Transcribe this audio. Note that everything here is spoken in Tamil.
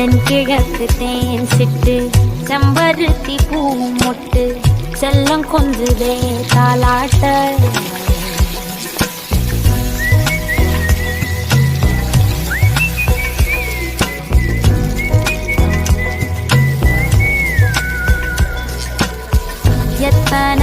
தென்கிழக்கு தேன் சிட்டு செம்பருத்தி பூ மொட்டு செல்லம் கொஞ்சுதே தாலாட்ட. எத்தனை